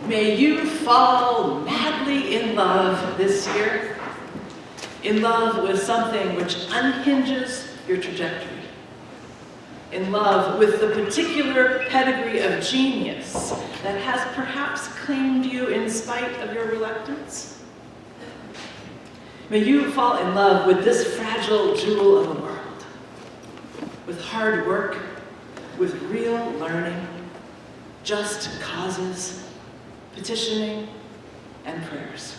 May you fall madly in love this year, in love with something which unhinges your trajectory, in love with the particular pedigree of genius that has perhaps claimed you in spite of your reluctance. May you fall in love with this fragile jewel of a world, with hard work, with real learning, just causes, petitioning, and prayers.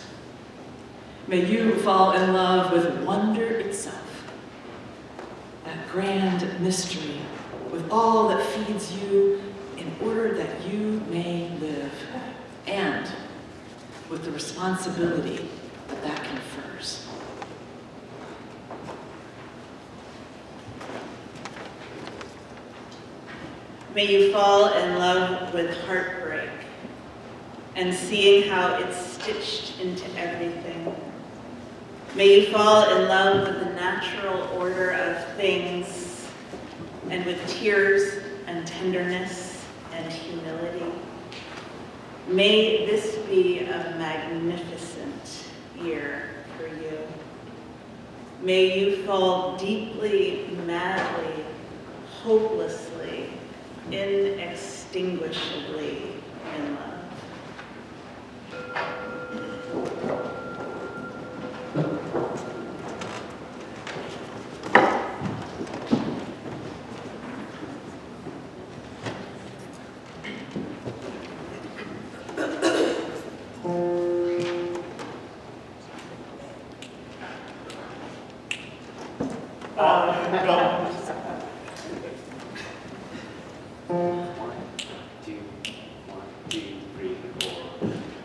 May you fall in love with wonder itself, that grand mystery with all that feeds you in order that you may live, and with the responsibility that that confers. May you fall in love with heartbreak and seeing how it's stitched into everything. May you fall in love with the natural order of things and with tears and tenderness and humility. May this be a magnificent year for you. May you fall deeply, madly, hopelessly, inextinguishably in love.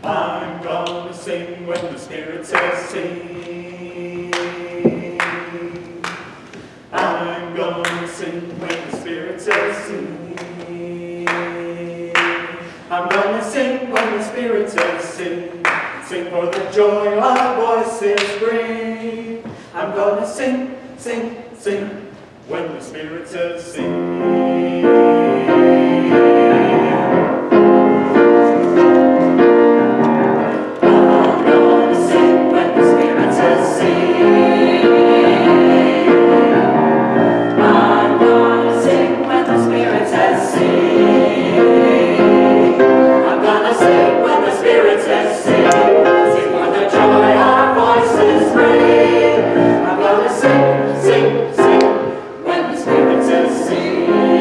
I'm gonna sing when the Spirit says sing. I'm gonna sing when the Spirit says sing. I'm gonna sing when the Spirit says sing. Sing for the joy our voices bring. I'm gonna sing, sing, sing when the Spirit says sing. Sing, sing, when the Spirit says sing.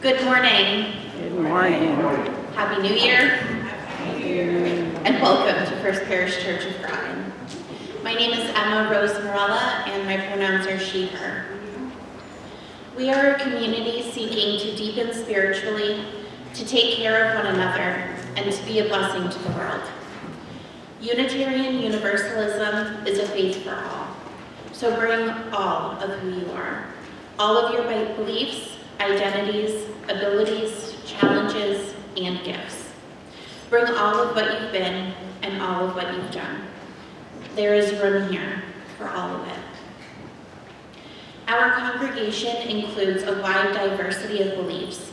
Good morning. Good morning. Happy New Year. And welcome to First Parish Church of Groton. My name is Emma Rose Morella, and my pronouns are she, her. We are a community seeking to deepen spiritually, to take care of one another, and to be a blessing to the world. Unitarian Universalism is a faith for all. So bring all of who you are, all of your beliefs, identities, abilities, challenges, and gifts. Bring all of what you've been and all of what you've done. There is room here for all of it. Our congregation includes a wide diversity of beliefs.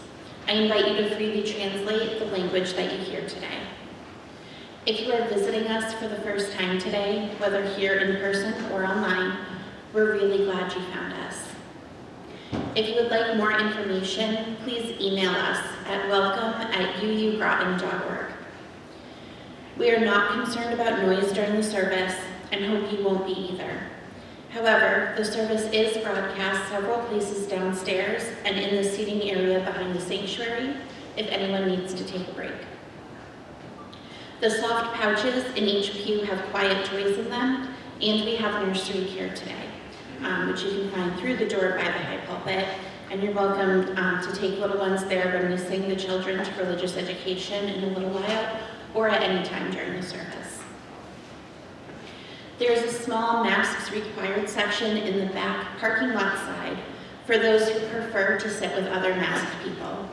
I invite you to freely translate the language that you hear today. If you are visiting us for the first time today, whether here in person or online, we're really glad you found us. If you would like more information, please email us at welcome@uugroton.org. We are not concerned about noise during the service and hope you won't be either. However, the service is broadcast several places downstairs and in the seating area behind the sanctuary if anyone needs to take a break. The soft pouches in each pew have quiet toys in them, and we have nursery care today, which you can find through the door by the high pulpit. And you're welcome to take little ones there when we sing the children to religious education in a little while, or at any time during the service. There is a small masks required section in the back parking lot side for those who prefer to sit with other masked people.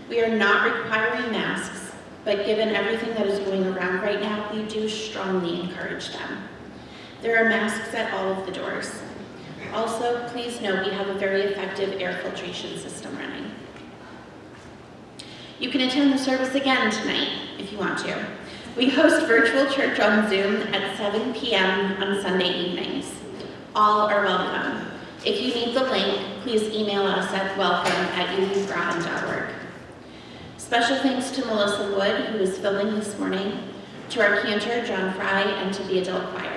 We are not requiring masks, but given everything that is going around right now, we do strongly encourage them. There are masks at all of the doors. Also, please know we have a very effective air filtration system running. You can attend the service again tonight if you want to. We host virtual church on Zoom at 7 p.m. on Sunday evenings. All are welcome. If you need the link, please email us at welcome@uugroton.org. Special thanks to Melissa Wood, who is filming this morning, to our cantor, John Fry, and to the adult choir.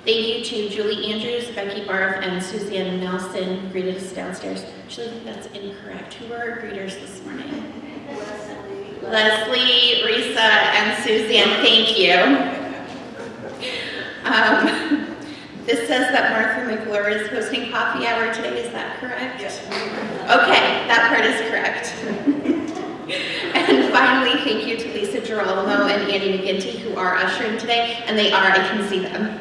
Thank you to Julie Andrews, Becky Barth, and Suzanne Nelson, who greeted us downstairs. Actually, I think that's incorrect. Who were our greeters this morning? Leslie, Risa, and Suzanne, thank you. This says that Martha McClure is hosting coffee hour today, is that correct? Yes. Okay, that part is correct. And finally, thank you to Lisa Girolamo and Andy McGinty, who are ushering today, and they are, I can see them.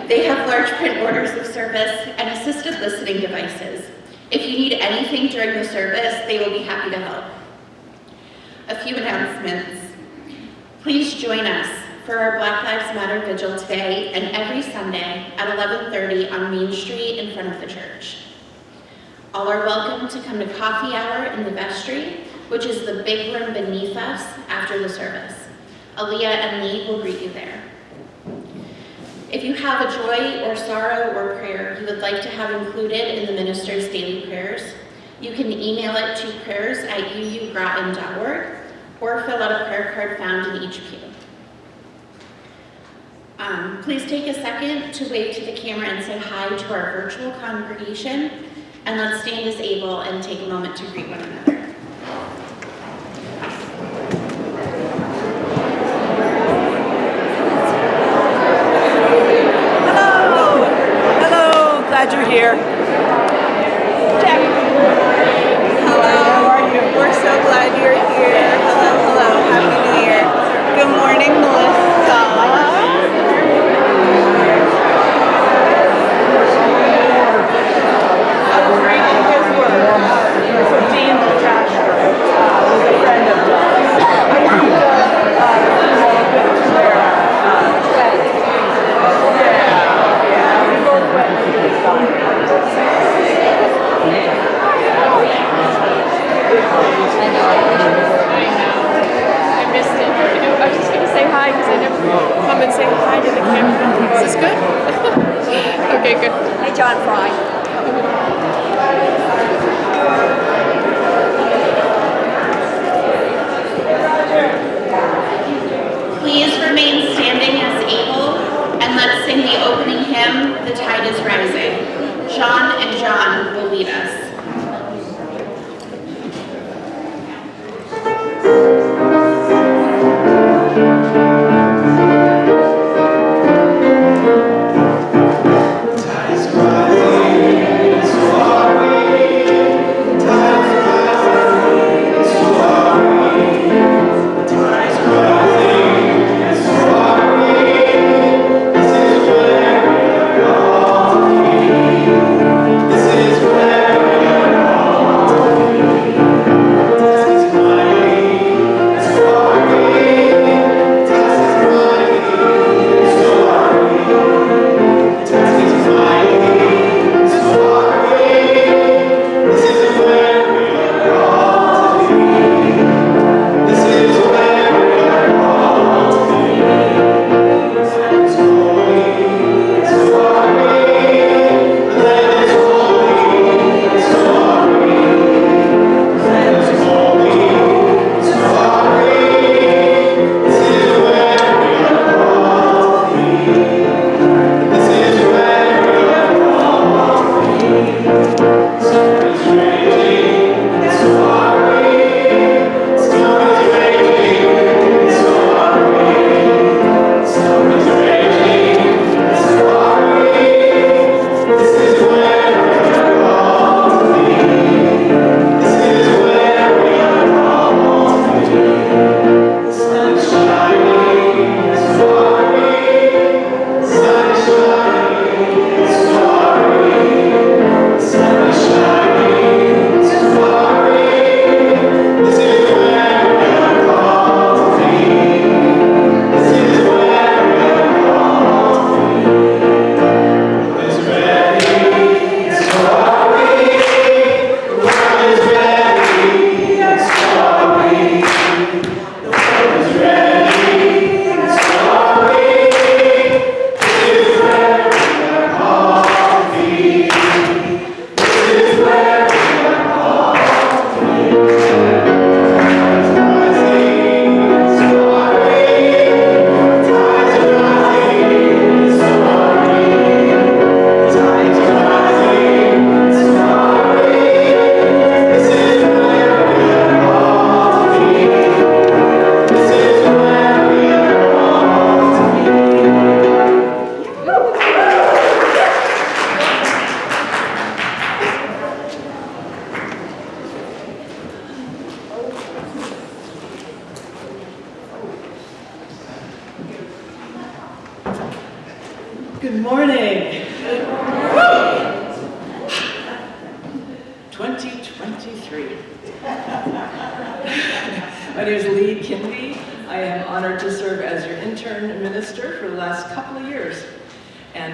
They have large print orders of service and assisted listening devices. If you need anything during the service, they will be happy to help. A few announcements. Please join us for our Black Lives Matter Vigil today and every Sunday at 11:30 on Main Street in front of the church. All are welcome to come to coffee hour in the vestry, which is the big room beneath us after the service. Elea and Lee will greet you there. If you have a joy or sorrow or prayer you would like to have included in the minister's daily prayers, you can email it to prayers@uugroton.org or fill out a prayer card found in each pew. Please take a second to wave to the camera and say hi to our virtual congregation, and let's stand as able and take a moment to greet one another. Hello, glad you're here. Jack. Hello. How are you? We're so glad you're here. Hello. Happy New Year. Good morning, Melissa. I was reading his work. So Dean Joshua was a friend of John's. I used to we both went to the summer. I missed it. I was just going to say hi because I never come and say hi to the camera. Is this good? Okay, good. Hey, John Fry. Please remain standing as able, and let's sing the opening hymn, The Tide is Rising. Sean and John will lead us.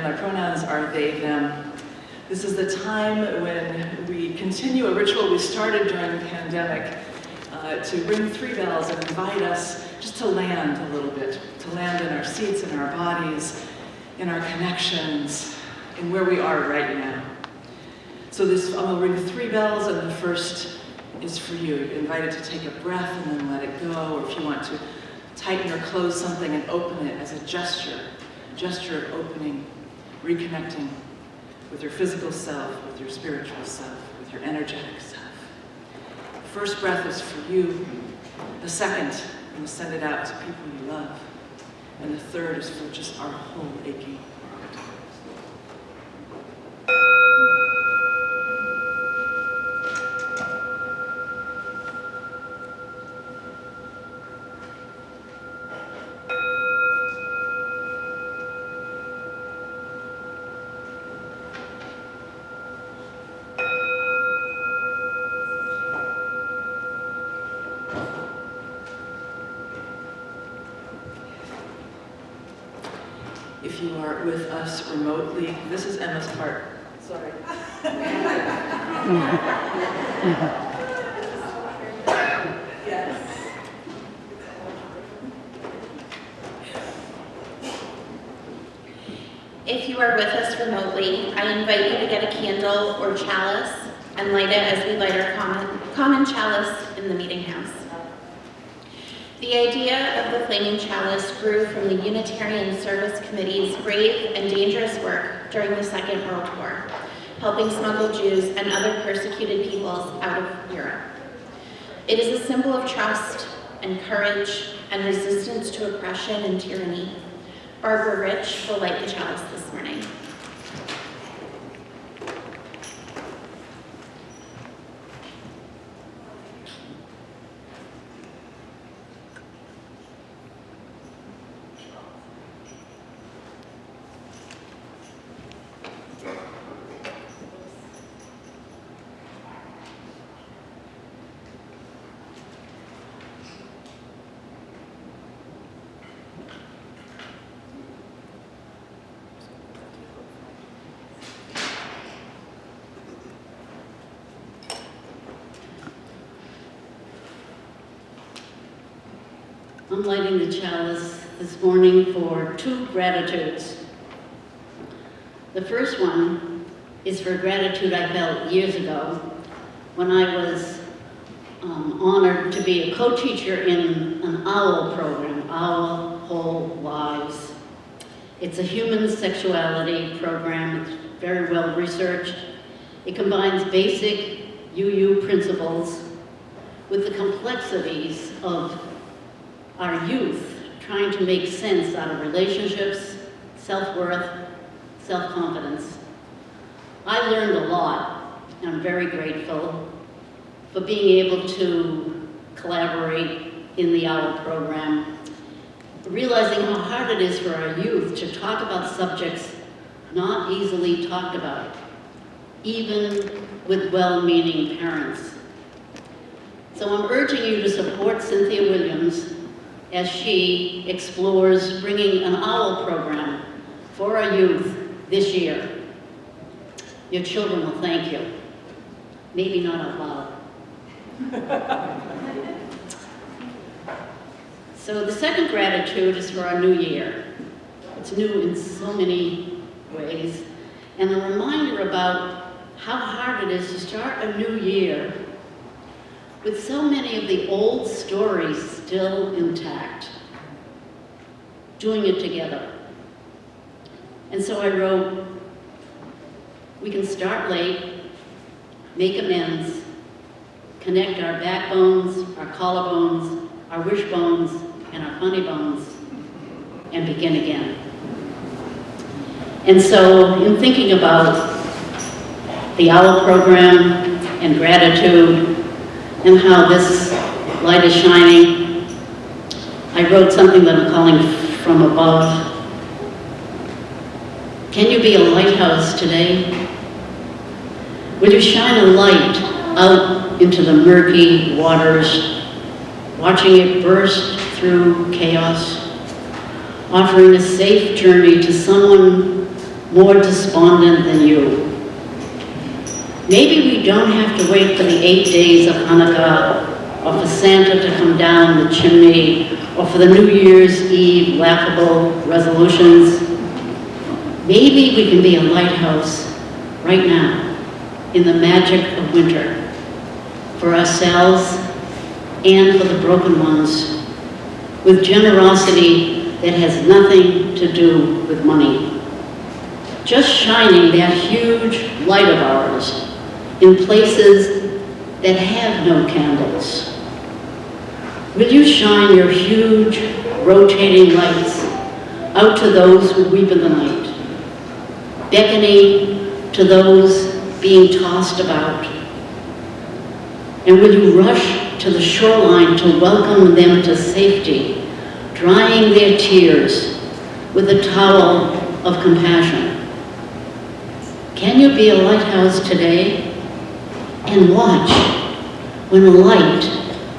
and my pronouns are they, them. This is the time when we continue a ritual we started during the pandemic to ring 3 bells and invite us just to land a little bit, to land in our seats, in our bodies, in our connections, in where we are right now. So I'm gonna ring 3 bells, and the first is for you. You're invited to take a breath and then let it go, or if you want to tighten or close something and open it as a gesture of opening, reconnecting with your physical self, with your spiritual self, with your energetic self. The first breath is for you. The second, you send it out to people you love. And the third is for just our whole aching world. If you are with us remotely, this is Emma's part. Sorry. Yes. If you are with us remotely, I invite you to get a candle or chalice and light it as we light our common chalice in the meeting house. The idea of the flaming chalice grew from the Unitarian Service Committee's brave and dangerous work during the Second World War, helping smuggle Jews and other persecuted peoples out of Europe. It is a symbol of trust and courage and resistance to oppression and tyranny. Barbara Rich will light the chalice this morning. I'm lighting the chalice this morning for 2 gratitudes. The first one is for gratitude I felt years ago when I was honored to be a co-teacher in an OWL program, Our Whole Lives. It's a human sexuality program. It's very well researched. It combines basic UU principles with the complexities of our youth trying to make sense out of relationships, self-worth, self-confidence. I learned a lot, and I'm very grateful for being able to collaborate in the OWL program, realizing how hard it is for our youth to talk about subjects not easily talked about, even with well-meaning parents. So I'm urging you to support Cynthia Williams as she explores bringing an OWL program for our youth this year. Your children will thank you. Maybe not out loud. So the second gratitude is for our new year. It's new in so many ways, and a reminder about how hard it is to start a new year with so many of the old stories still intact, doing it together. And so I wrote, we can start late, make amends, connect our backbones, our collarbones, our wishbones, and our funny bones, and begin again. And so in thinking about the OWL program and gratitude, and how this light is shining, I wrote something that I'm calling From Above. Can you be a lighthouse today? Will you shine a light out into the murky waters, watching it burst through chaos, offering a safe journey to someone more despondent than you. Maybe we don't have to wait for the 8 days of Hanukkah, or for Santa to come down the chimney, or for the New Year's Eve laughable resolutions. Maybe we can be a lighthouse right now in the magic of winter for ourselves and for the broken ones, with generosity that has nothing to do with money. Just shining that huge light of ours in places that have no candles. Will you shine your huge rotating lights out to those who weep in the night, beckoning to those being tossed about? And will you rush to the shoreline to welcome them to safety, drying their tears with a towel of compassion? Can you be a lighthouse today and watch when a light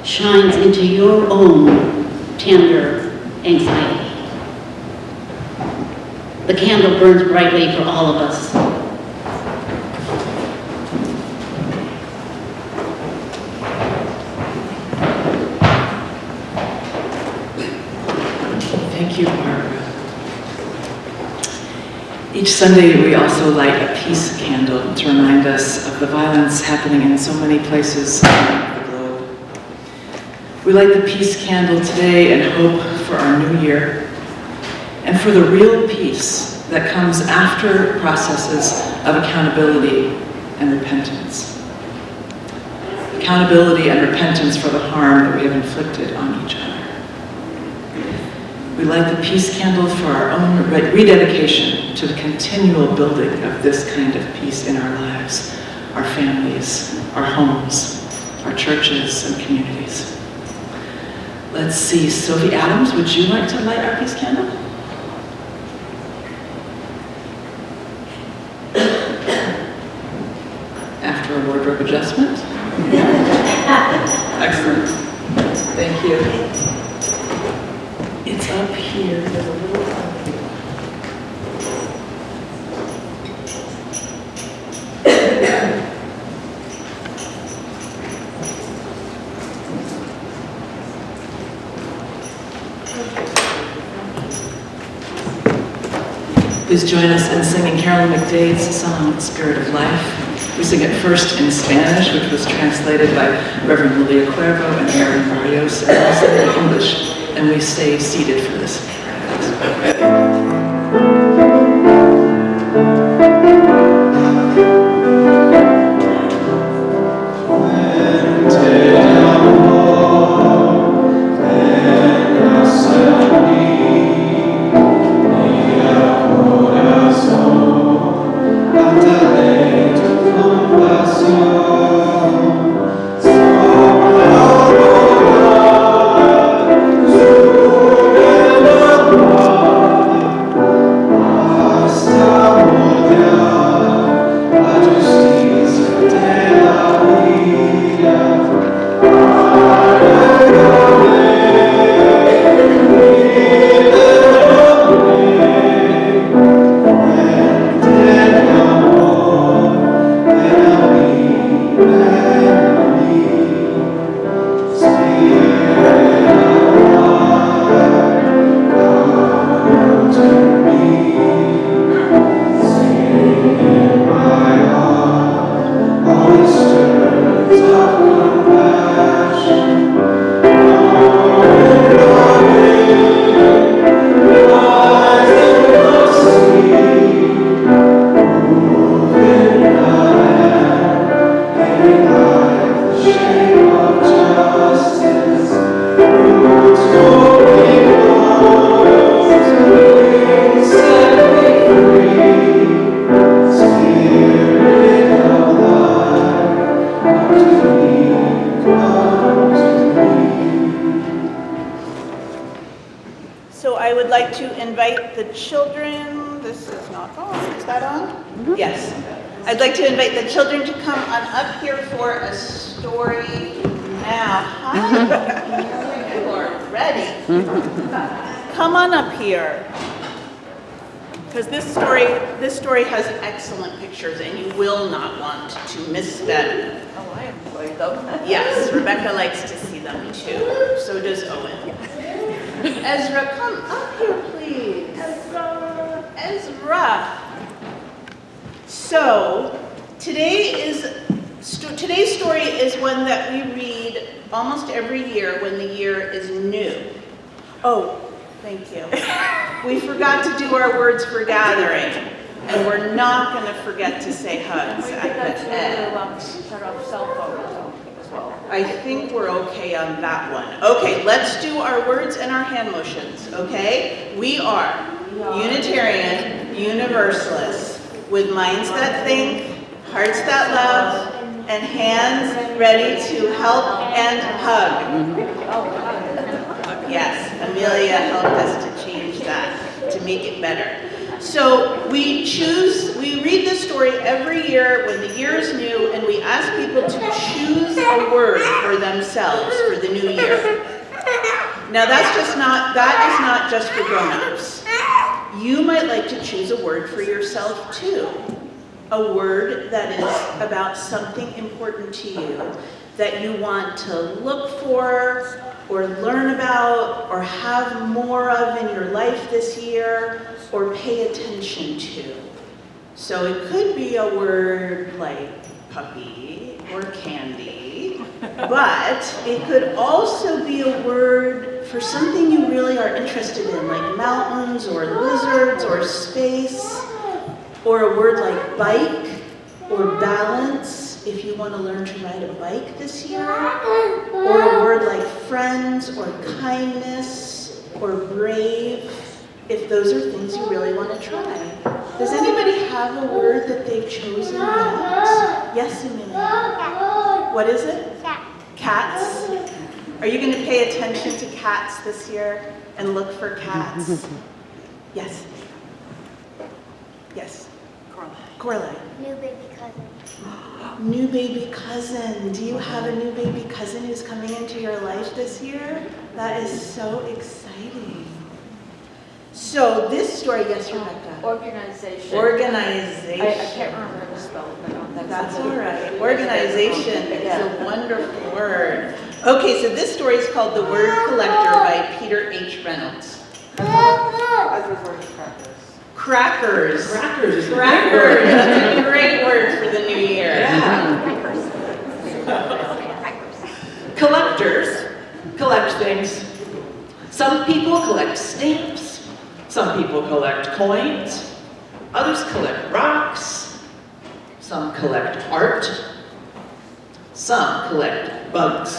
shines into your own tender anxiety? The candle burns brightly for all of us. Thank you, Barbara. Each Sunday, we also light a peace candle to remind us of the violence happening in so many places around the globe. We light the peace candle today in hope for our new year and for the real peace that comes after processes of accountability and repentance. Accountability and repentance for the harm that we have inflicted on each other. We light the peace candle for our own rededication to the continual building of this kind of peace in our lives, our families, our homes, our churches and communities. Let's see, Sophie Adams, would you like to light our peace candle? After a wardrobe adjustment? Excellent. Thank you. It's up here. There's a little Please join us in singing Carolyn McDade's song, Spirit of Life. We sing it first in Spanish, which was translated by Reverend Elea Kemler and Aaron Barrios, and also in English. And we stay seated for this. So I would like to invite the children, this is not on, is that on? Mm-hmm. Yes. I'd like to invite the children to come on up here for a story now. Hi, you are ready. Come on up here. because this story has excellent pictures and you will not want to miss them. Oh, I enjoyed them. Yes, Rebecca likes to see them too. So does Owen. Ezra, come up here, please. Ezra. So, today's story is one that we read almost every year when the year is new. Oh, thank you. We forgot to do our words for gathering, and we're not going to forget to say hugs at the end. Shut off cell phones as well. I think we're okay on that one. Okay, let's do our words and our hand motions, okay? We are Unitarian, Universalist, with minds that think, hearts that love, and hands ready to help and hug. Yes, Amelia helped us to change that, to make it better. So we read this story every year when the year is new, and we ask people to choose a word for themselves for the new year. Now that is not just for grown-ups. You might like to choose a word for yourself too. A word that is about something important to you that you want to look for or learn about or have more of in your life this year or pay attention to. So it could be a word like puppy or candy, but it could also be a word for something you really are interested in, like mountains or lizards or space, or a word like bike or balance, if you want to learn to ride a bike this year, or a word like friends or kindness or brave, if those are things you really want to try. Does anybody have a word that they've chosen yet? Yes, Amelia. What is it? Cats. Are you going to pay attention to cats this year and look for cats? Yes. Yes. Coraline. New baby cousin. New baby cousin. Do you have a new baby cousin who's coming into your life this year? That is so exciting. So this story, yes, Rebecca. Organization. Organization. I can't remember the spelling, but That's all right. Organization is a wonderful word. Okay, so this story is called The Word Collector by Peter H. Reynolds. Crackers. Crackers. Crackers. That's a great word for the new year. Yeah. Collectors collect things. Some people collect stamps. Some people collect coins. Others collect rocks. Some collect art. Some collect bugs.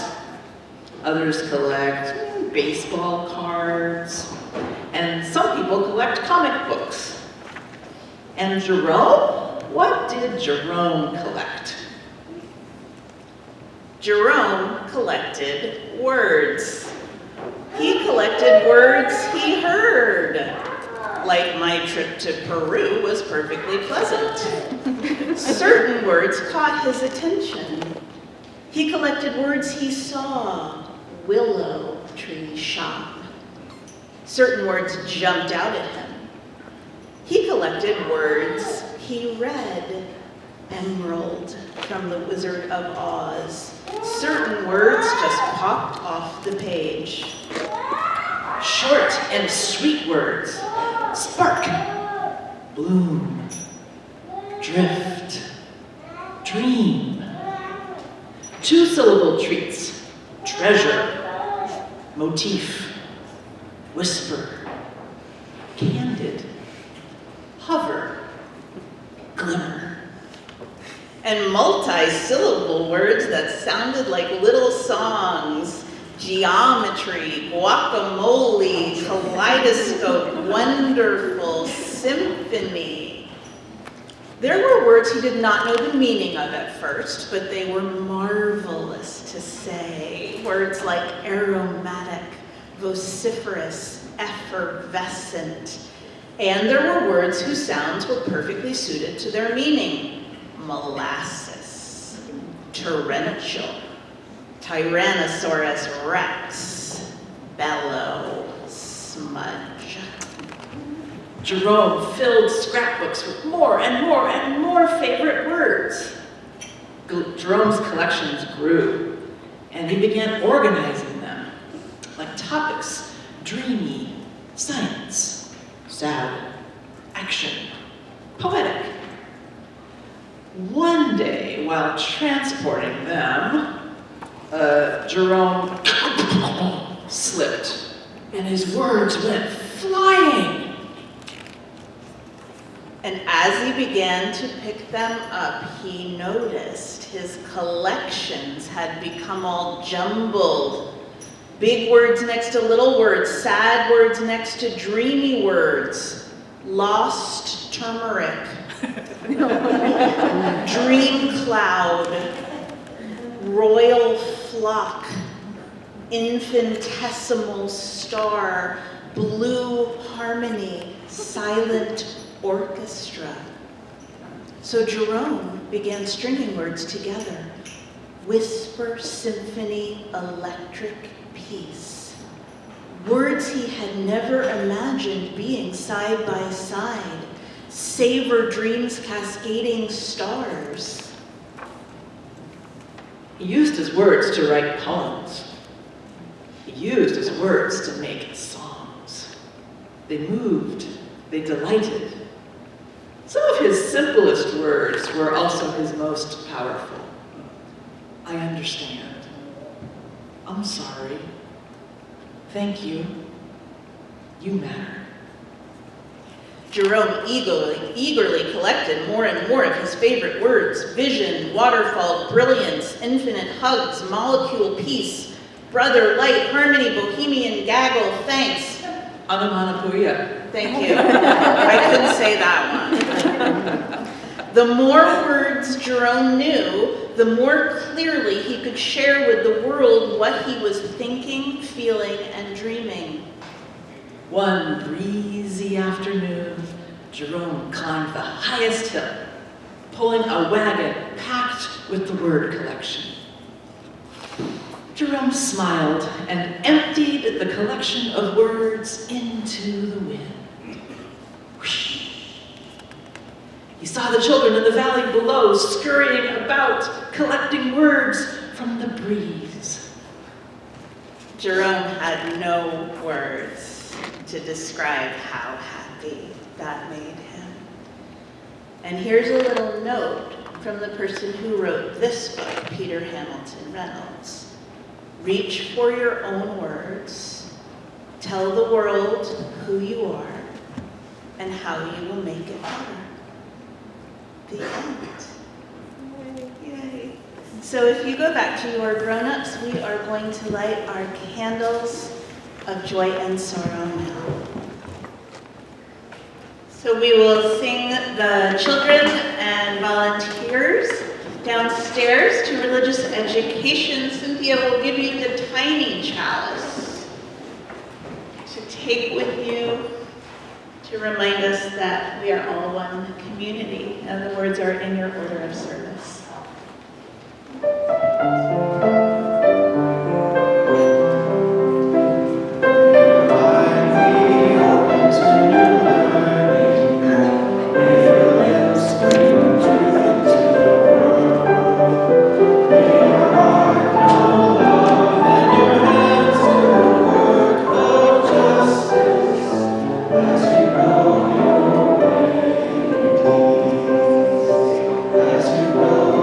Others collect baseball cards. And some people collect comic books. And Jerome? What did Jerome collect? Jerome collected words. He collected words he heard. Like my trip to Peru was perfectly pleasant. Certain words caught his attention. He collected words he saw. Willow tree shop. Certain words jumped out at him. He collected words he read. Emerald from The Wizard of Oz. Certain words just popped off the page. Short and sweet words. Spark. Bloom. Drift. Dream. Two-syllable treats. Treasure. Motif. Whisper. Candid. Hover. Glimmer. And multi-syllable words that sounded like little songs. Geometry, guacamole, kaleidoscope, wonderful, symphony. There were words he did not know the meaning of at first, but they were marvelous to say. Words like aromatic, vociferous, effervescent. And there were words whose sounds were perfectly suited to their meaning. Molasses, torrential, Tyrannosaurus rex, bellow, smudge. Jerome filled scrapbooks with more and more and more favorite words. Jerome's collections grew, and he began organizing them, like topics: dreamy, science, sad, action, poetic. One day, while transporting them, Jerome slipped, and his words went flying. And as he began to pick them up, he noticed his collections had become all jumbled. Big words next to little words, sad words next to dreamy words, lost turmeric, dream cloud, royal flock, infinitesimal star, blue harmony, silent orchestra. So Jerome began stringing words together: whisper, symphony, electric peace. Words he had never imagined being side by side. Savor dreams, cascading stars. He used his words to write poems. He used his words to make songs. They moved, they delighted. Some of his simplest words were also his most powerful. I understand. I'm sorry. Thank you. You matter. Jerome eagerly collected more and more of his favorite words: vision, waterfall, brilliance, infinite hugs, molecule, peace, brother, light, harmony, bohemian, gaggle, thanks. Onomatopoeia. Thank you. I couldn't say that one. The more words Jerome knew, the more clearly he could share with the world what he was thinking, feeling, and dreaming. One breezy afternoon, Jerome climbed the highest hill, pulling a wagon packed with the word collection. Jerome smiled and emptied the collection of words into the wind. Whoosh. He saw the children in the valley below scurrying about, collecting words from the breeze. Jerome had no words to describe how happy that made him. And here's a little note from the person who wrote this book, Peter Hamilton Reynolds. Reach for your own words. Tell the world who you are and how you will make it better. The end. Yay. So if you go back to your grown-ups, we are going to light our candles of joy and sorrow now. So we will sing the children and volunteers downstairs to religious education. Cynthia will give you the tiny chalice to take with you to remind us that we are all one community, and the words are in your order of service. As you go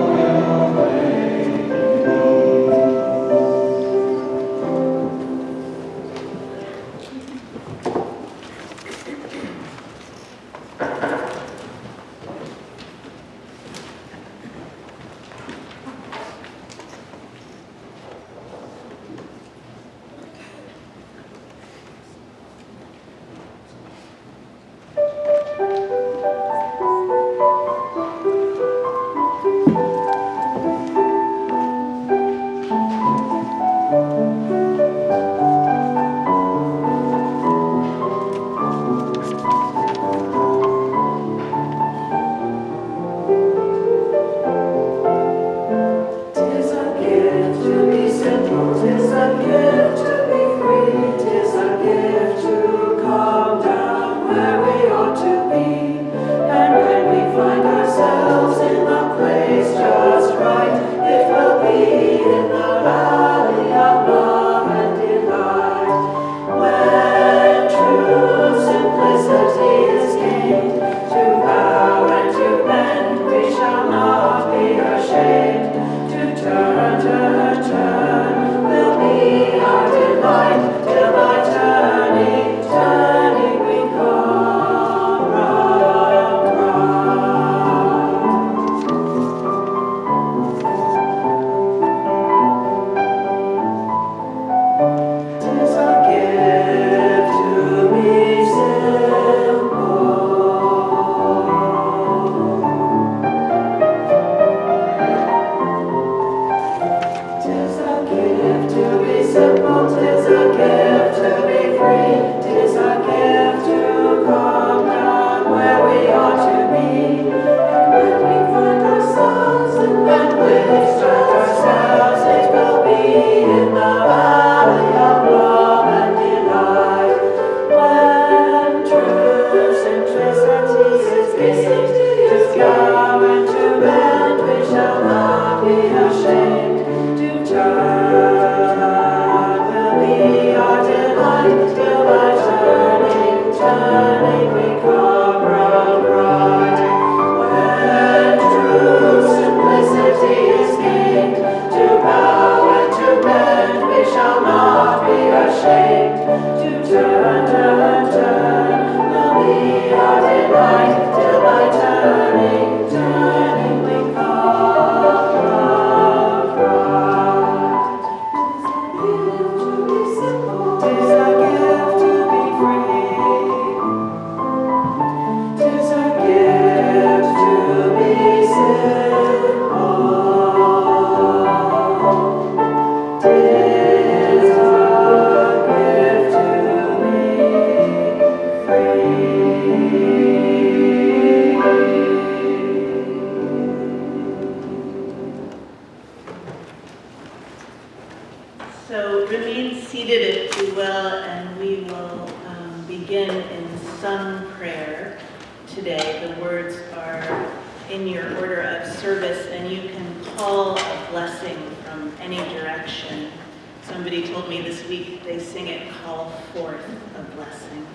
So remain seated if you will, and we will begin in some prayer today. The words are in your order of service, and you can call a blessing from any direction. Somebody told me this week they sing it, "Call forth a blessing."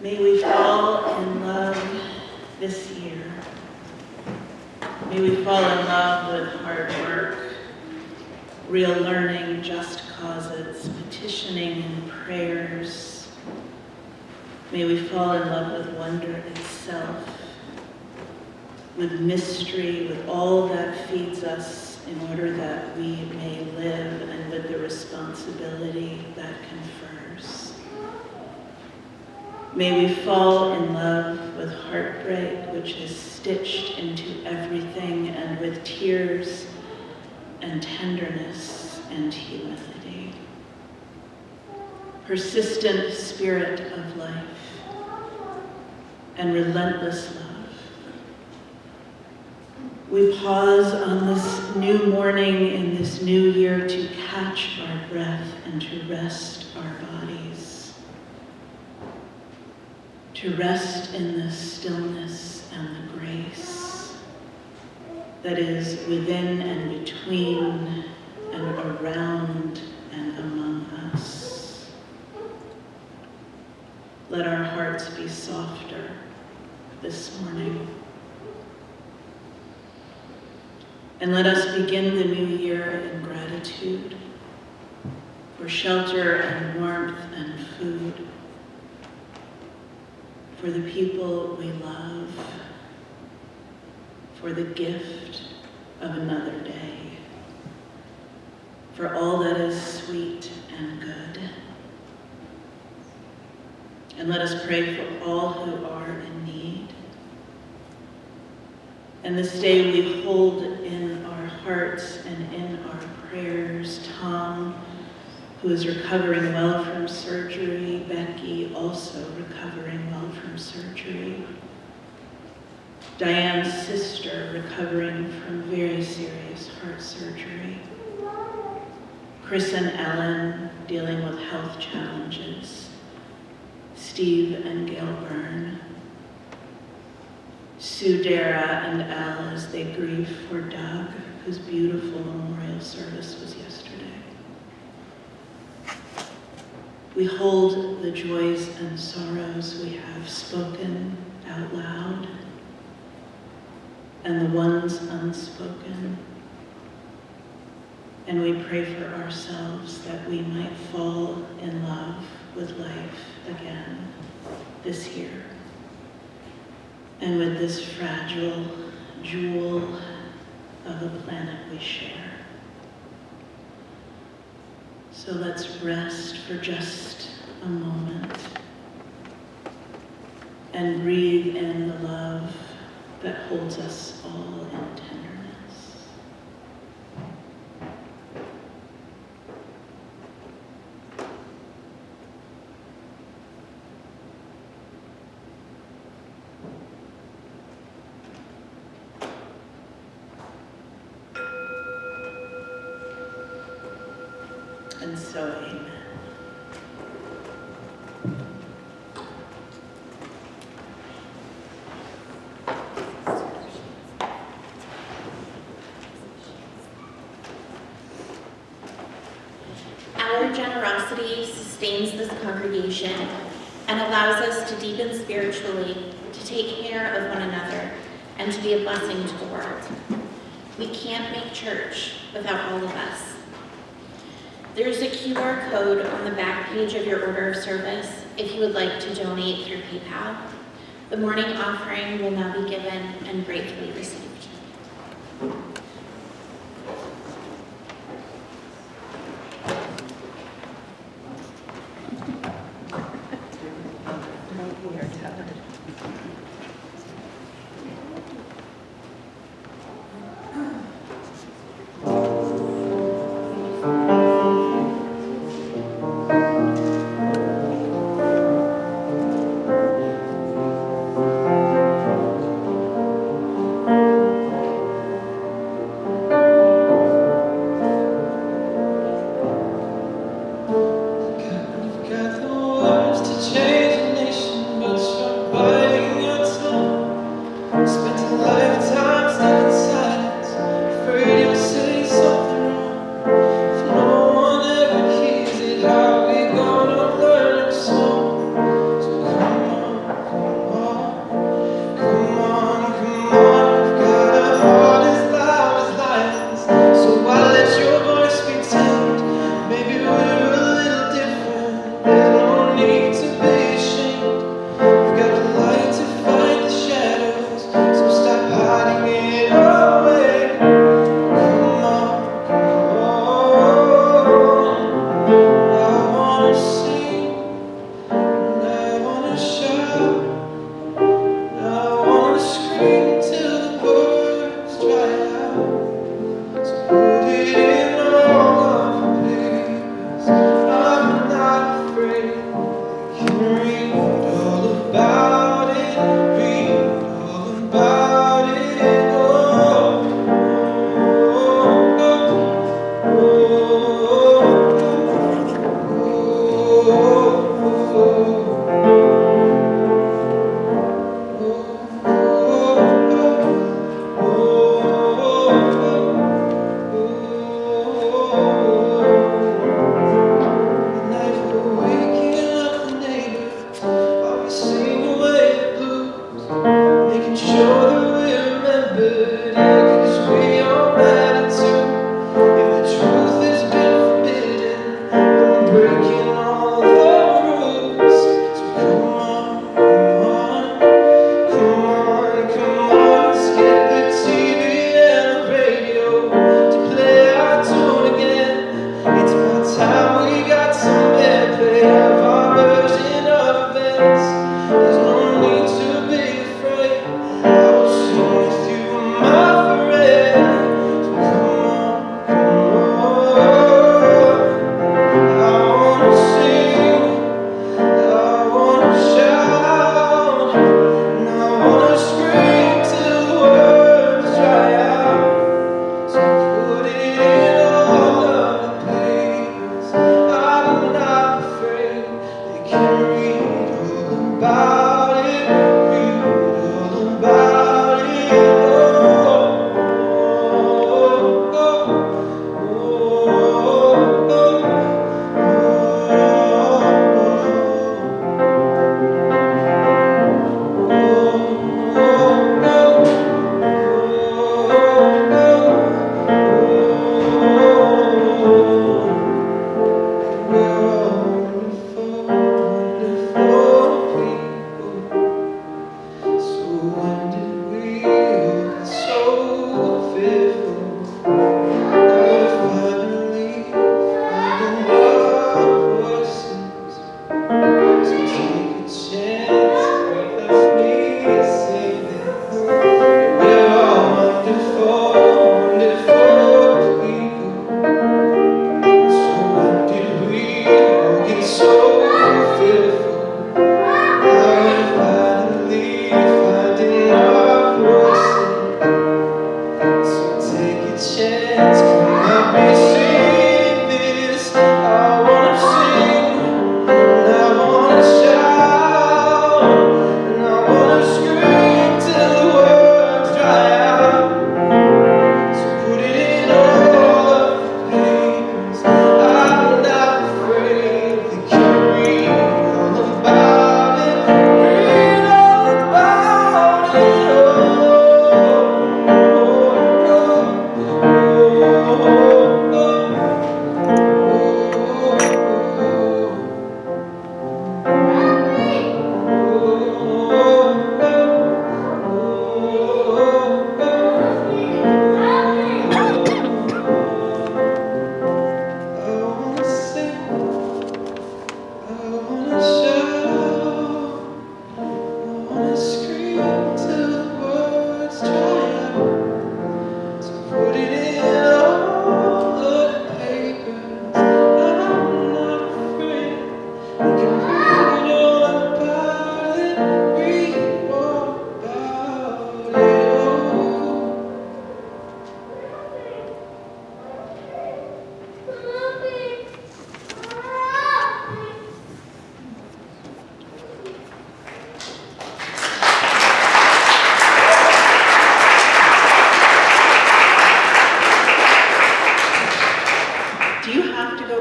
May we fall in love this year. May we fall in love with hard work, real learning, just causes, petitioning and prayers. May we fall in love with wonder itself, with mystery, with all that feeds us in order that we may live, and with the responsibility that confers. May we fall in love with heartbreak, which is stitched into everything, and with tears and tenderness and humility. Persistent spirit of life and relentless love. We pause on this new morning in this new year to catch our breath and to rest our bodies. To rest in the stillness and the grace that is within and between and around and among us. Let our hearts be softer this morning. And let us begin the new year in gratitude for shelter and warmth and food, for the people we love, for the gift of another day, for all that is sweet and good. And let us pray for all who are in need. And this day we hold in our hearts and in our prayers Tom, who is recovering well from surgery. Becky, also recovering well from surgery. Diane's sister, recovering from very serious heart surgery. Chris and Ellen, dealing with health challenges. Steve and Gail Byrne. Sue, Dara, and Elle as they grieve for Doug, whose beautiful memorial service was yesterday. We hold the joys and sorrows we have spoken out loud, and the ones unspoken. And we pray for ourselves that we might fall in love with life again this year. And with this fragile jewel of a planet we share. So let's rest for just a moment and breathe in the love that holds us all in tenderness. And so, amen. Our generosity sustains this congregation and allows us to deepen spiritually, to take care of one another, and to be a blessing to the world. We can't make church without all of us. There's a QR code on the back page of your order of service if you would like to donate through PayPal. The morning offering will now be given and gratefully received.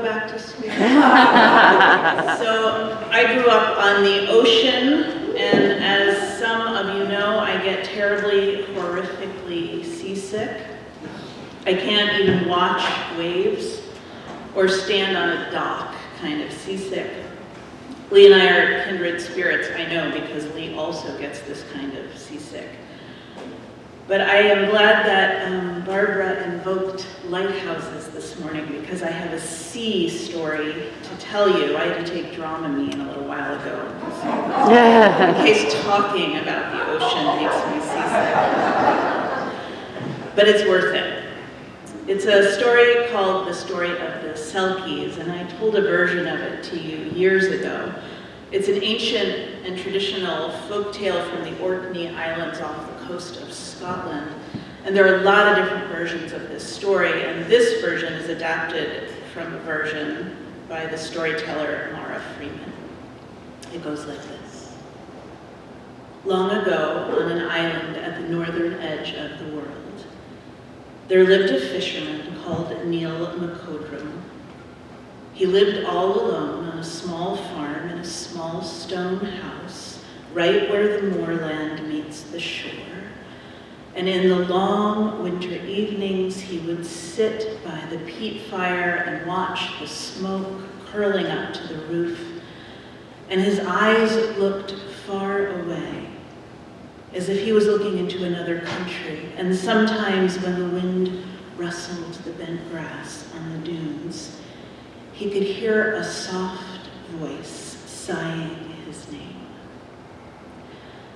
back to school. So I grew up on the ocean, and as some of you know, I get terribly, horrifically seasick. I can't even watch waves or stand on a dock kind of seasick. Lee and I are kindred spirits, I know, because Lee also gets this kind of seasick. But I am glad that Barbara invoked lighthouses this morning, because I have a sea story to tell you. I had to take Dramamine a little while ago, in case talking about the ocean makes me seasick. But it's worth it. It's a story called The Story of the Selkies, and I told a version of it to you years ago. It's an ancient and traditional folk tale from the Orkney Islands off the coast of Scotland. And there are a lot of different versions of this story, and this version is adapted from a version by the storyteller Mara Freeman. It goes like this. Long ago, on an island at the northern edge of the world, there lived a fisherman called Neil McCodrum. He lived all alone on a small farm in a small stone house, right where the moorland meets the shore. And in the long winter evenings, he would sit by the peat fire and watch the smoke curling up to the roof. And his eyes looked far away, as if he was looking into another country. And sometimes when the wind rustled the bent grass on the dunes, he could hear a soft voice sighing his name.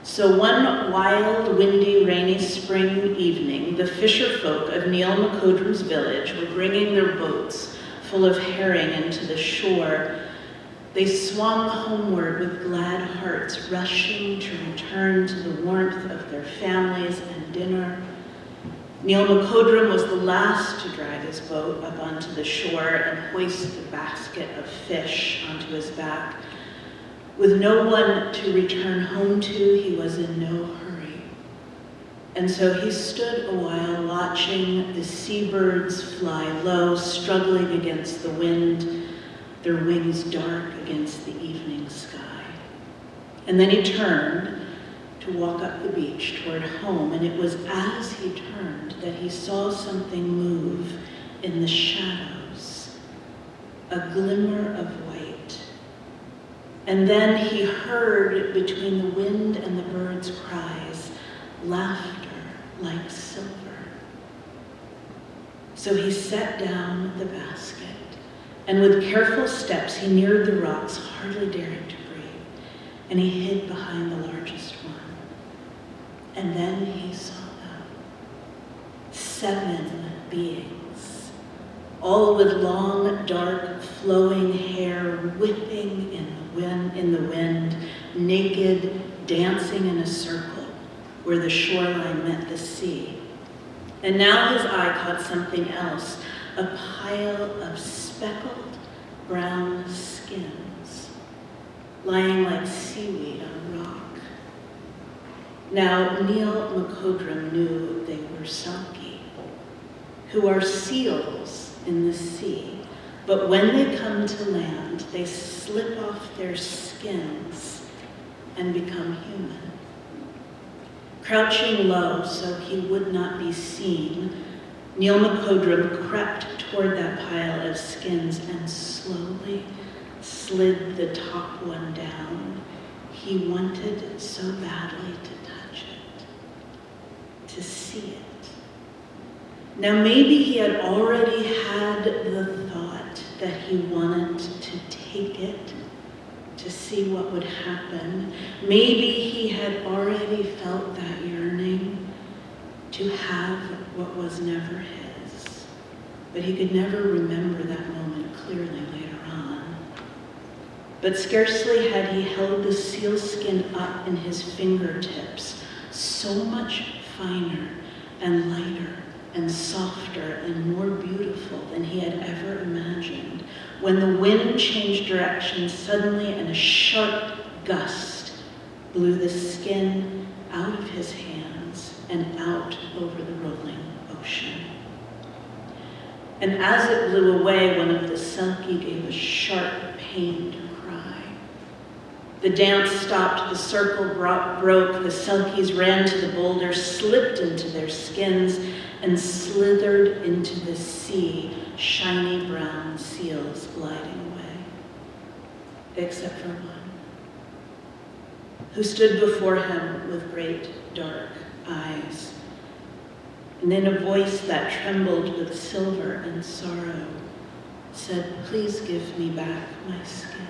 So one wild, windy, rainy spring evening, the fisher folk of Neil McCodrum's village were bringing their boats full of herring into the shore. They swung homeward with glad hearts, rushing to return to the warmth of their families and dinner. Neil McCodrum was the last to drag his boat up onto the shore and hoist the basket of fish onto his back. With no one to return home to, he was in no hurry. And so he stood a while watching the seabirds fly low, struggling against the wind, their wings dark against the evening sky. And then he turned to walk up the beach toward home, and it was as he turned that he saw something move in the shadows, a glimmer of white. And then he heard, between the wind and the birds' cries, laughter like silver. So he set down the basket, and with careful steps he neared the rocks, hardly daring to breathe, and he hid behind the largest one. And then he saw them, 7 beings, all with long, dark, flowing hair whipping in the wind, naked, dancing in a circle where the shoreline met the sea. And now his eye caught something else, a pile of speckled brown skins, lying like seaweed on rock. Now, Neil McCodrum knew they were Selkie, who are seals in the sea, but when they come to land, they slip off their skins and become human. Crouching low so he would not be seen, Neil McCodrum crept toward that pile of skins and slowly slid the top one down. He wanted so badly to touch it, to see it. Now maybe he had already had the thought that he wanted to take it, to see what would happen. Maybe he had already felt that yearning to have what was never his, but he could never remember that moment clearly later on. But scarcely had he held the sealskin up in his fingertips, so much finer and lighter and softer and more beautiful than he had ever imagined, when the wind changed direction suddenly and a sharp gust blew the skin out of his hands and out over the rolling ocean. And as it blew away, one of the selkie gave a sharp, pained cry. The dance stopped, the circle broke, the selkies ran to the boulder, slipped into their skins, and slithered into the sea, shiny brown seals gliding away. Except for one, who stood before him with great dark eyes. And in a voice that trembled with silver and sorrow, said, "Please give me back my skin."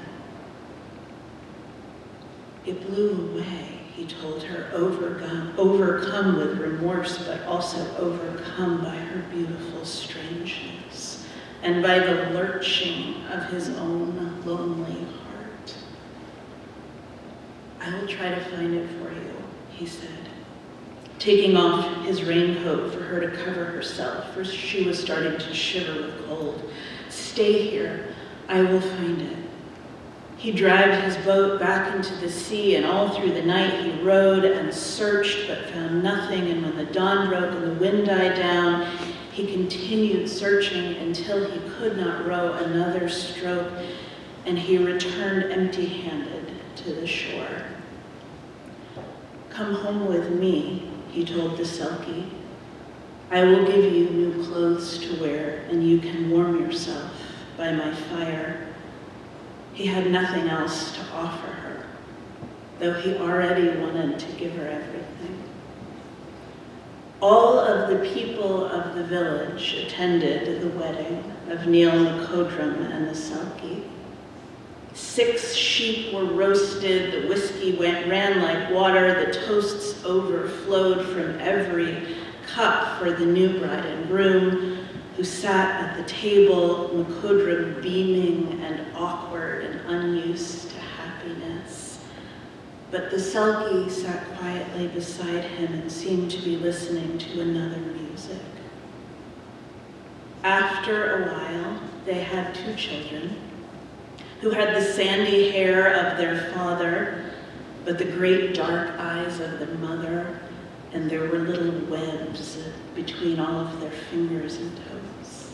It blew away, he told her, overcome with remorse, but also overcome by her beautiful strangeness and by the lurching of his own lonely heart. "I will try to find it for you," he said, taking off his raincoat for her to cover herself, for she was starting to shiver with cold. "Stay here, I will find it." He dragged his boat back into the sea, and all through the night he rowed and searched, but found nothing. And when the dawn broke and the wind died down, he continued searching until he could not row another stroke, and he returned empty-handed to the shore. "Come home with me," he told the selkie. "I will give you new clothes to wear, and you can warm yourself by my fire." He had nothing else to offer her, though he already wanted to give her everything. All of the people of the village attended the wedding of Neil McCodrum and the selkie. 6 sheep were roasted, the whiskey ran like water, the toasts overflowed from every cup for the new bride and groom, who sat at the table, McCodrum beaming and awkward and unused to happiness. But the selkie sat quietly beside him and seemed to be listening to another music. After a while, they had 2 children, who had the sandy hair of their father, but the great dark eyes of the mother, and there were little webs between all of their fingers and toes.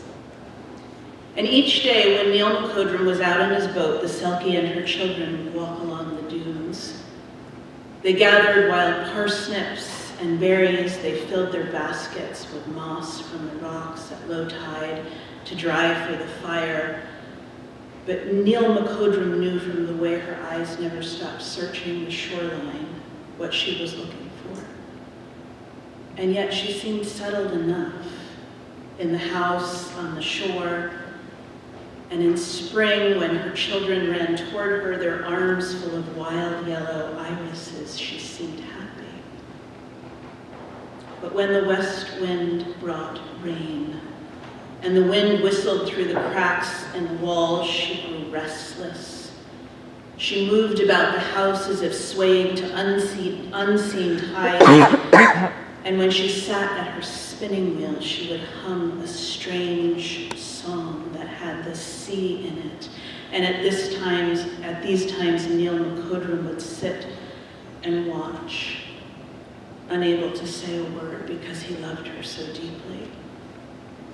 And each day when Neil McCodrum was out in his boat, the selkie and her children would walk along the dunes. They gathered wild parsnips and berries. They filled their baskets with moss from the rocks at low tide to dry for the fire. But Neil McCodrum knew from the way her eyes never stopped searching the shoreline what she was looking for. And yet she seemed settled enough in the house, on the shore, and in spring when her children ran toward her, their arms full of wild yellow irises, she seemed happy. But when the west wind brought rain, and the wind whistled through the cracks in the walls, she grew restless. She moved about the house as if swaying to unseen tides, and when she sat at her spinning wheel, she would hum a strange song that had the sea in it. And at these times, Neil McCodrum would sit and watch, unable to say a word because he loved her so deeply,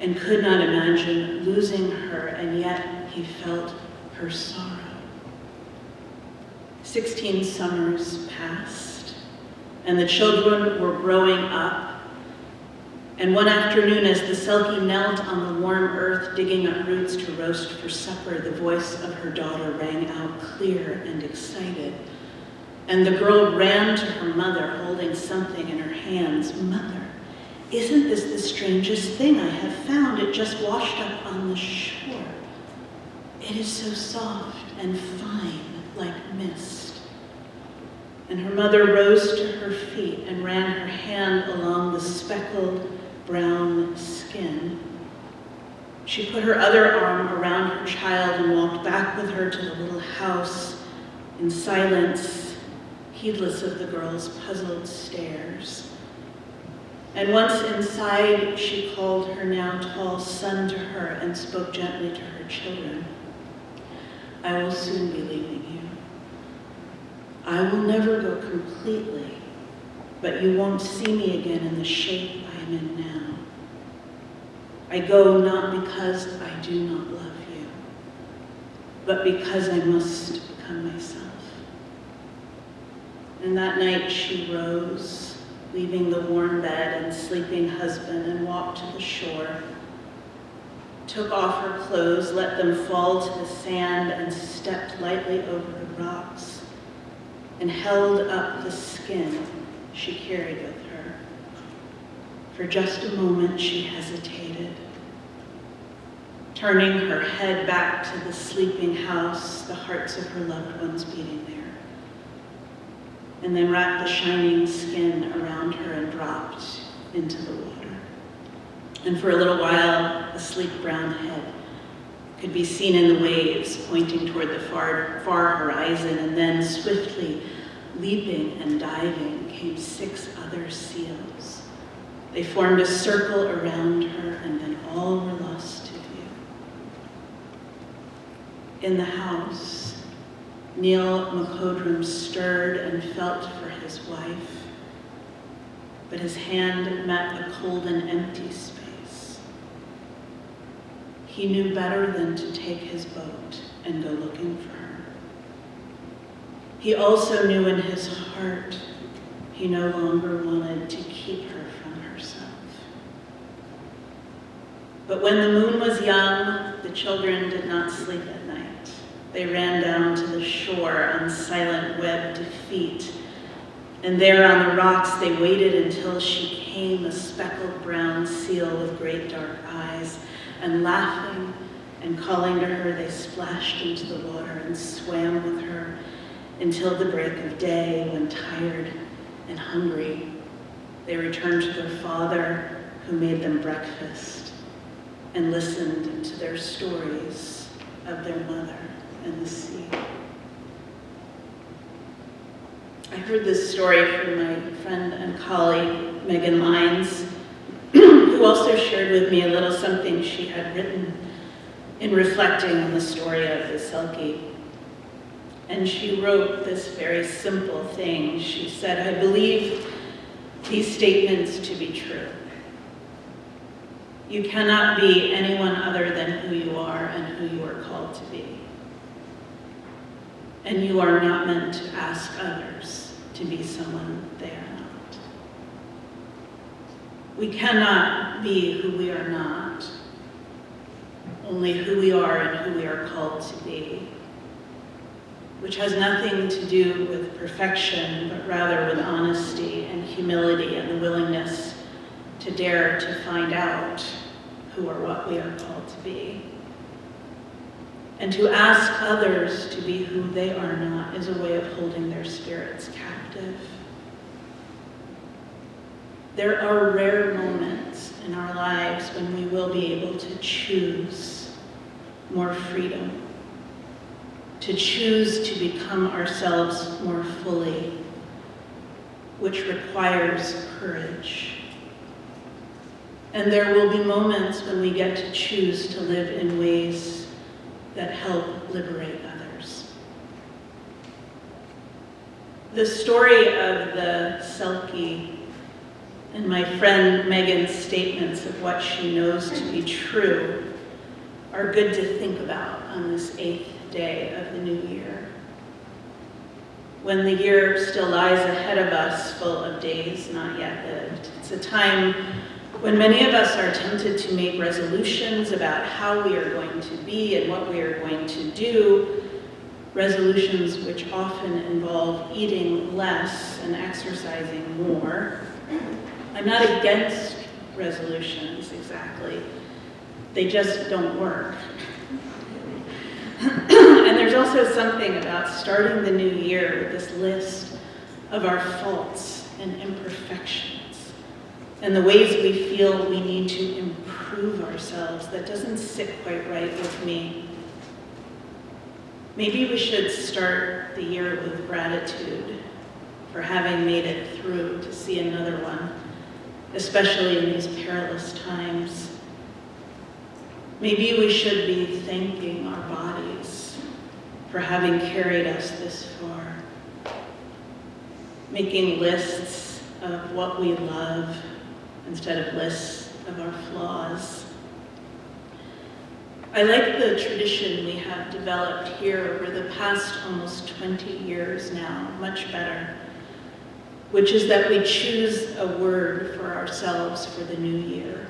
and could not imagine losing her, and yet he felt her sorrow. 16 summers passed, and the children were growing up. And one afternoon, as the selkie knelt on the warm earth, digging up roots to roast for supper, the voice of her daughter rang out clear and excited. And the girl ran to her mother, holding something in her hands. "Mother, isn't this the strangest thing I have found? It just washed up on the shore. It is so soft and fine, like mist." And her mother rose to her feet and ran her hand along the speckled brown skin. She put her other arm around her child and walked back with her to the little house in silence, heedless of the girl's puzzled stares. And once inside, she called her now tall son to her and spoke gently to her children. "I will soon be leaving you. I will never go completely, but you won't see me again in the shape I am in now. I go not because I do not love you, but because I must become myself. And that night she rose, leaving the warm bed and sleeping husband, and walked to the shore, took off her clothes, let them fall to the sand, and stepped lightly over the rocks, and held up the skin she carried with her. For just a moment she hesitated, turning her head back to the sleeping house, the hearts of her loved ones beating there, and then wrapped the shining skin around her and dropped into the water. And for a little while, a sleek brown head could be seen in the waves pointing toward the far horizon, and then swiftly leaping and diving came 6 other seals. They formed a circle around her, and then all were lost to view. In the house, Neil McCodrum stirred and felt for his wife, but his hand met a cold and empty space. He knew better than to take his boat and go looking for her. He also knew in his heart he no longer wanted to keep her from herself. But when the moon was young, the children did not sleep at night. They ran down to the shore on silent webbed feet, and there on the rocks they waited until she came, a speckled brown seal with great dark eyes, and laughing and calling to her, they splashed into the water and swam with her until the break of day, when tired and hungry, they returned to their father, who made them breakfast and listened to their stories of their mother and the sea. I heard this story from my friend and colleague, Megan Lyons, who also shared with me a little something she had written in reflecting on the story of the Selkie. And she wrote this very simple thing. She said, "I believe these statements to be true. You cannot be anyone other than who you are and who you are called to be. And you are not meant to ask others to be someone they are not. We cannot be who we are not, only who we are and who we are called to be, which has nothing to do with perfection, but rather with honesty and humility and the willingness to dare to find out who or what we are called to be. And to ask others to be who they are not is a way of holding their spirits captive. There are rare moments in our lives when we will be able to choose more freedom, to choose to become ourselves more fully, which requires courage. And there will be moments when we get to choose to live in ways that help liberate others. The story of the Selkie and my friend Megan's statements of what she knows to be true are good to think about on this 8th day of the new year, when the year still lies ahead of us, full of days not yet lived. It's a time when many of us are tempted to make resolutions about how we are going to be and what we are going to do, resolutions which often involve eating less and exercising more. I'm not against resolutions exactly. They just don't work. And there's also something about starting the new year with this list of our faults and imperfections and the ways we feel we need to improve ourselves that doesn't sit quite right with me. Maybe we should start the year with gratitude for having made it through to see another one, especially in these perilous times. Maybe we should be thanking our bodies for having carried us this far, making lists of what we love instead of lists of our flaws, I like the tradition we have developed here over the past almost 20 years now, much better, which is that we choose a word for ourselves for the new year.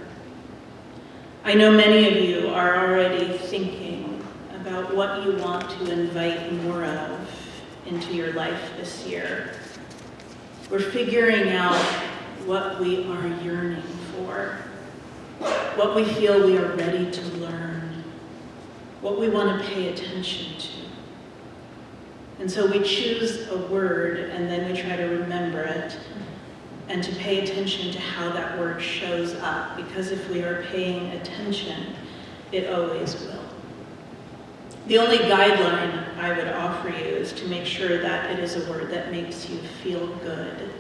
I know many of you are already thinking about what you want to invite more of into your life this year. We're figuring out what we are yearning for, what we feel we are ready to learn, what we want to pay attention to. And so we choose a word and then we try to remember it and to pay attention to how that word shows up, because if we are paying attention, it always will. The only guideline I would offer you is to make sure that it is a word that makes you feel good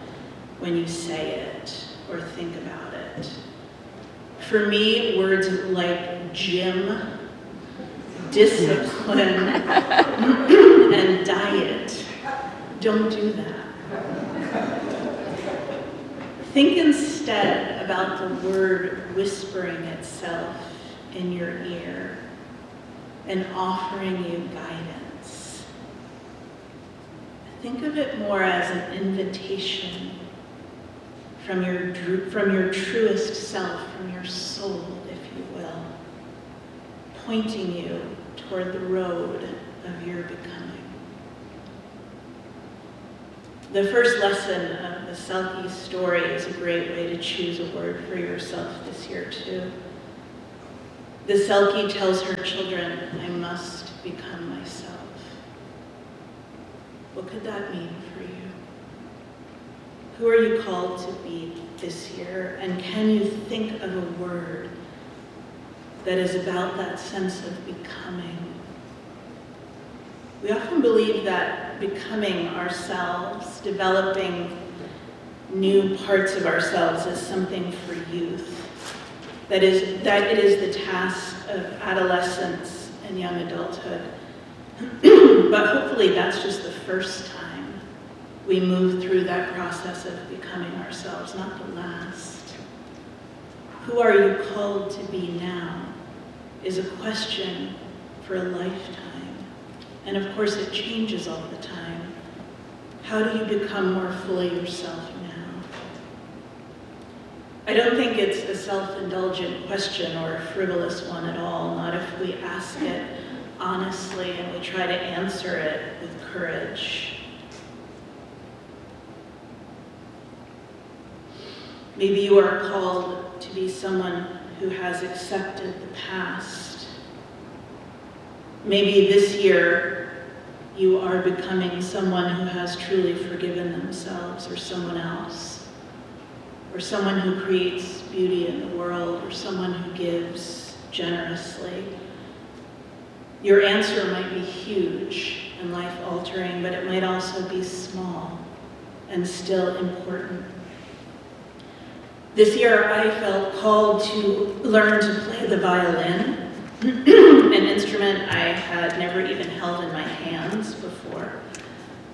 when you say it or think about it. For me, words like gym, discipline, and diet don't do that. Think instead about the word whispering itself in your ear and offering you guidance. Think of it more as an invitation from your truest self, from your soul, if you will, pointing you toward the road of your becoming. The first lesson of the Selkie story is a great way to choose a word for yourself this year too. The Selkie tells her children, I must become myself. What could that mean for you? Who are you called to be this year? And can you think of a word that is about that sense of becoming? We often believe that becoming ourselves, developing new parts of ourselves is something for youth. That it is the task of adolescence and young adulthood. But hopefully that's just the first time we move through that process of becoming ourselves, not the last. Who are you called to be now is a question for a lifetime. And of course it changes all the time. How do you become more fully yourself now? I don't think it's a self-indulgent question or a frivolous one at all, not if we ask it honestly and we try to answer it with courage. Maybe you are called to be someone who has accepted the past. Maybe this year you are becoming someone who has truly forgiven themselves or someone else, or someone who creates beauty in the world, or someone who gives generously. Your answer might be huge and life-altering, but it might also be small and still important. This year I felt called to learn to play the violin, an instrument I had never even held in my hands before,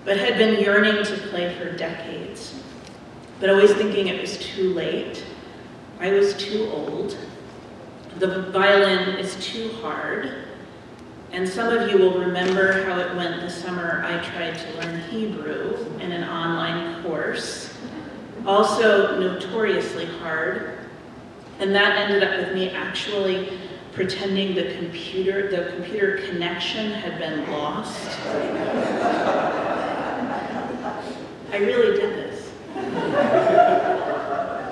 but had been yearning to play for decades, but always thinking it was too late. I was too old. The violin is too hard. And some of you will remember how it went this summer. I tried to learn Hebrew in an online course, also notoriously hard. And that ended up with me actually pretending the computer connection had been lost. I really did this.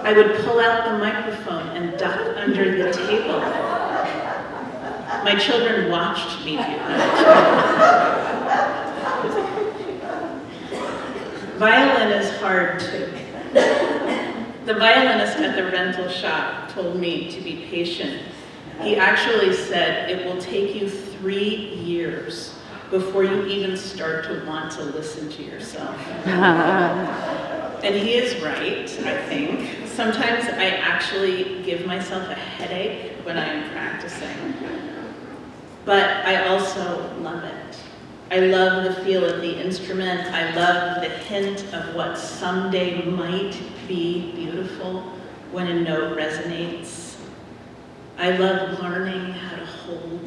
I would pull out the microphone and duck under the table. My children watched me do that. Violin is hard too. The violinist at the rental shop told me to be patient. He actually said it will take you 3 years before you even start to want to listen to yourself. And he is right, I think. Sometimes I actually give myself a headache when I am practicing. But I also love it. I love the feel of the instrument. I love the hint of what someday might be beautiful when a note resonates. I love learning how to hold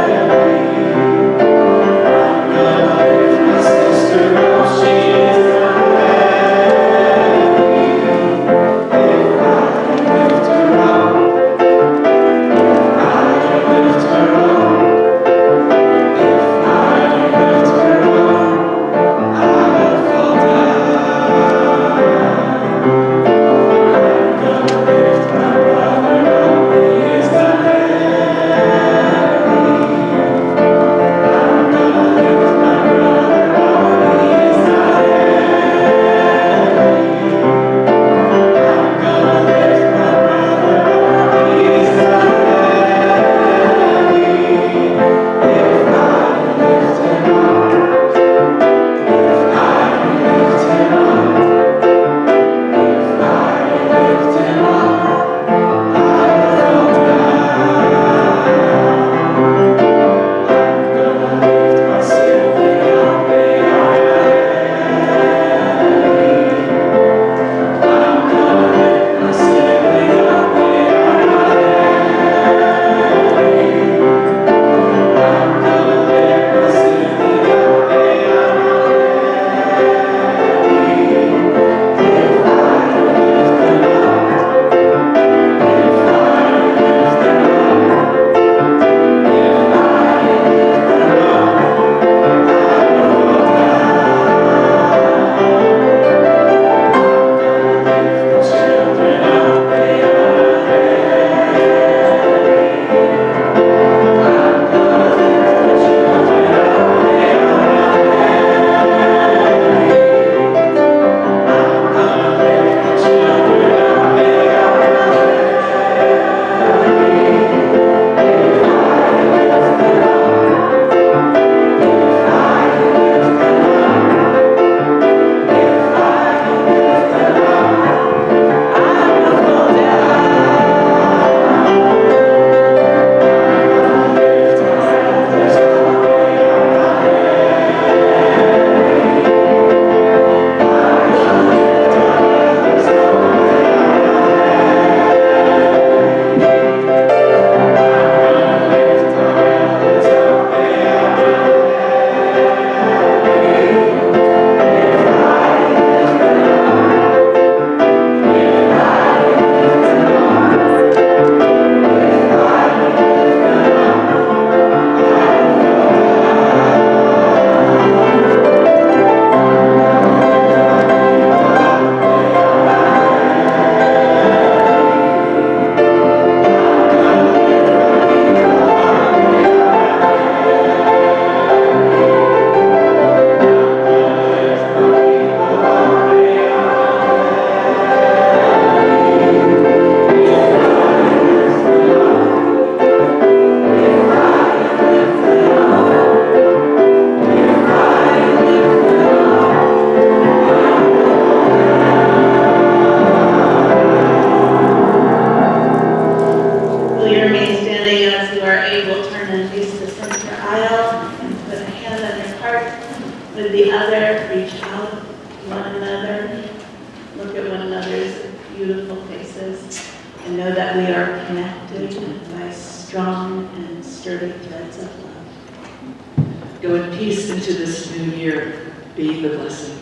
beautiful faces and know that we are connected by strong and sturdy threads of love. Go in peace into this new year. Be the blessing.